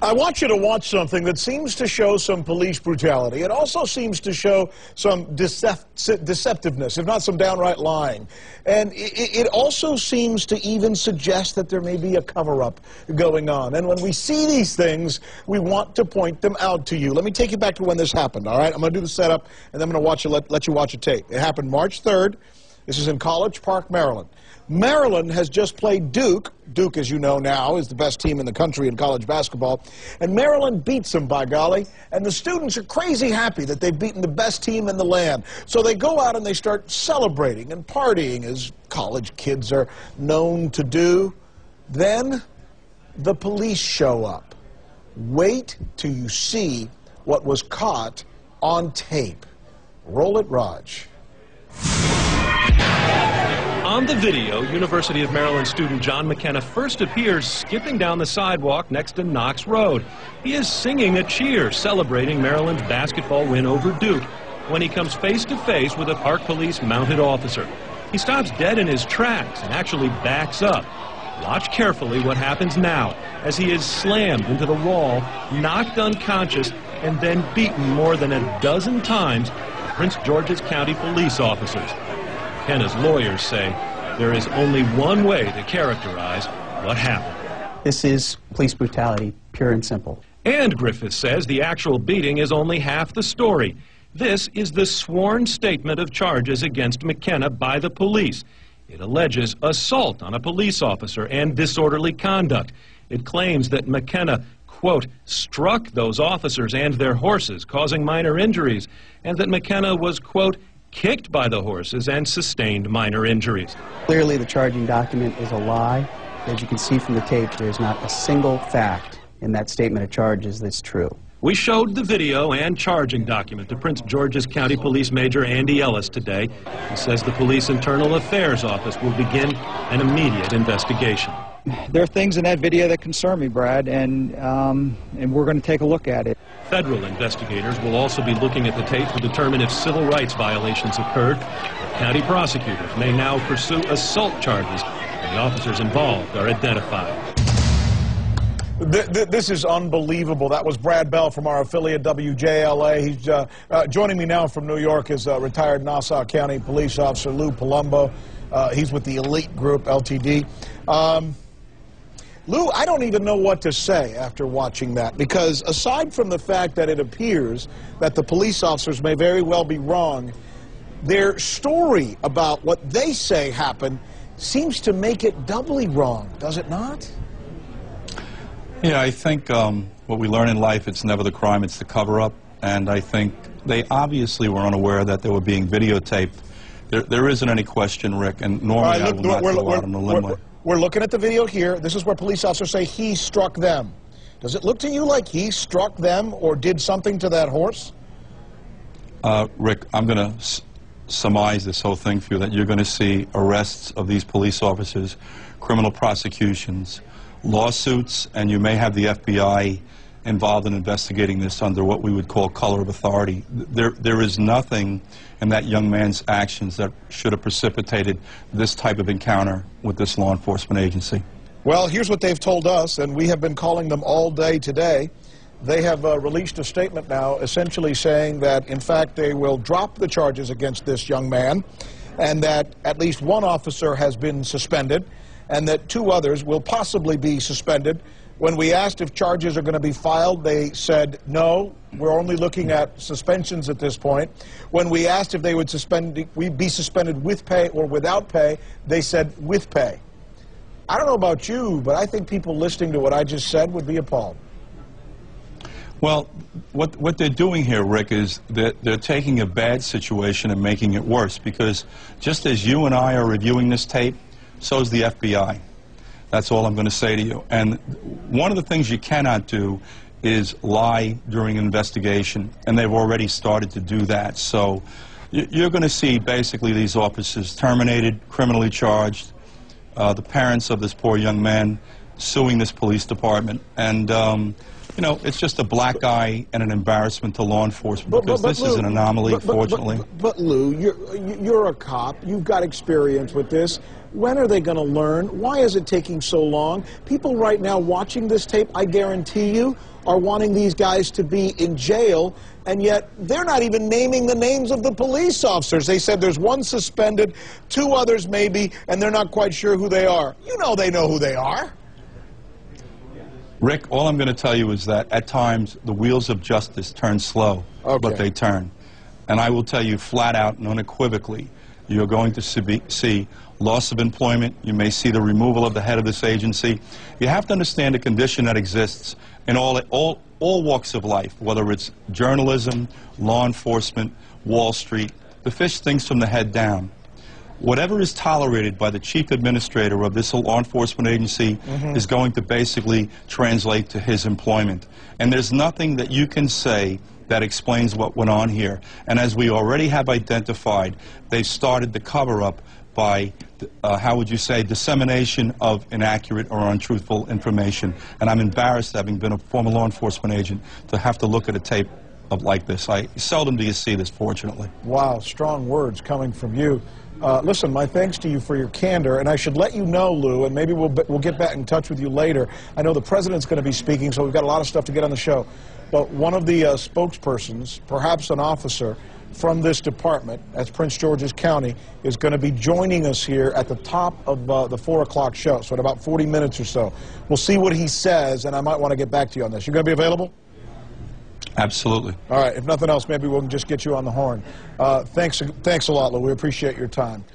I want you to watch something that seems to show some police brutality. It also seems to show some deceptiveness, if not some downright lying. And it also seems to even suggest that there may be a cover-up going on. And when we see these things, we want to point them out to you. Let me take you back to when this happened, all right? I'm going to do the setup, and then I'm going to let you watch a tape. It happened March 3rd. This is in College Park, Maryland. Maryland has just played Duke. Duke, as you know now, is the best team in the country in college basketball. And Maryland beats them, by golly. And the students are crazy happy that they've beaten the best team in the land. So they go out and they start celebrating and partying, as college kids are known to do. Then the police show up. Wait till you see what was caught on tape. Roll it, Raj. On the video, University of Maryland student John McKenna first appears skipping down the sidewalk next to Knox Road. He is singing a cheer celebrating Maryland's basketball win over Duke when he comes face to face with a Park Police mounted officer. He stops dead in his tracks and actually backs up. Watch carefully what happens now as he is slammed into the wall, knocked unconscious, and then beaten more than a dozen times by Prince George's County police officers. McKenna's lawyers say there is only one way to characterize what happened. This is police brutality, pure and simple. And Griffith says the actual beating is only half the story. This is the sworn statement of charges against McKenna by the police. It alleges assault on a police officer and disorderly conduct. It claims that McKenna, quote, struck those officers and their horses, causing minor injuries, and that McKenna was, quote, kicked by the horses and sustained minor injuries. Clearly the charging document is a lie. As you can see from the tape, there's not a single fact in that statement of charges that's true. We showed the video and charging document to Prince George's County Police Major Andy Ellis today. He says the Police Internal Affairs Office will begin an immediate investigation. There are things in that video that concern me, Brad, and we're going to take a look at it. Federal investigators will also be looking at the tape to determine if civil rights violations occurred. County prosecutors may now pursue assault charges when the officers involved are identified. This is unbelievable. That was Brad Bell from our affiliate WJLA. He's joining me now from New York is retired Nassau County Police Officer Lou Palumbo. He's with the Elite Group, LTD. Lou, I don't even know what to say after watching that, because aside from the fact that it appears that the police officers may very well be wrong, their story about what they say happened seems to make it doubly wrong, does it not? Yeah, I think what we learn in life, it's never the crime, it's the cover-up. And I think they obviously were unaware that they were being videotaped. There isn't any question, Rick, and normally I will not go out on a limb. We're looking at the video here. This is where police officers say he struck them. Does it look to you like he struck them or did something to that horse? Rick, I'm going to surmise this whole thing for you, that you're going to see arrests of these police officers, criminal prosecutions, lawsuits, and you may have the FBI involved in investigating this under what we would call color of authority. There is nothing in that young man's actions that should have precipitated this type of encounter with this law enforcement agency. Well, here's what they've told us, and we have been calling them all day today. They have released a statement now essentially saying that, in fact, they will drop the charges against this young man, and that at least one officer has been suspended, and that two others will possibly be suspended. When we asked if charges are going to be filed, they said no, we're only looking at suspensions at this point. When we asked if they would be suspended with pay or without pay, they said with pay. I don't know about you, but I think people listening to what I just said would be appalled. Well, what they're doing here, Rick, is they're taking a bad situation and making it worse, because just as you and I are reviewing this tape, so is the FBI. That's all I'm going to say to you. And one of the things you cannot do is lie during an investigation, and they've already started to do that. So you're going to see basically these officers terminated, criminally charged, the parents of this poor young man suing this police department, and you know, it's just a black eye and an embarrassment to law enforcement, because this is an anomaly, fortunately. But Lou, you're a cop. You've got experience with this. When are they going to learn? Why is it taking so long? People right now watching this tape, I guarantee you, are wanting these guys to be in jail, and yet they're not even naming the names of the police officers. They said there's one suspended, 2 others maybe, and they're not quite sure who they are. You know they know who they are. Rick, all I'm going to tell you is that at times the wheels of justice turn slow, but they turn. And I will tell you flat out and unequivocally, you're going to see loss of employment. You may see the removal of the head of this agency. You have to understand the condition that exists in all walks of life, whether it's journalism, law enforcement, Wall Street. The fish stinks from the head down. Whatever is tolerated by the chief administrator of this law enforcement agency is going to basically translate to his employment. And there's nothing that you can say that explains what went on here. And as we already have identified, they've started the cover-up by, how would you say, dissemination of inaccurate or untruthful information. And I'm embarrassed, having been a former law enforcement agent, to have to look at a tape like this. Seldom do you see this, fortunately. Wow, strong words coming from you. Listen, my thanks to you for your candor, and I should let you know, Lou, and maybe we'll get back in touch with you later. I know the president's going to be speaking, so we've got a lot of stuff to get on the show. But one of the spokespersons, perhaps an officer from this department, that's Prince George's County, is going to be joining us here at the top of the 4 o'clock show, so in about 40 minutes or so. We'll see what he says, and I might want to get back to you on this. You're going to be available? Absolutely. All right. If nothing else, maybe we'll just get you on the horn. Thanks a lot, Lou. We appreciate your time.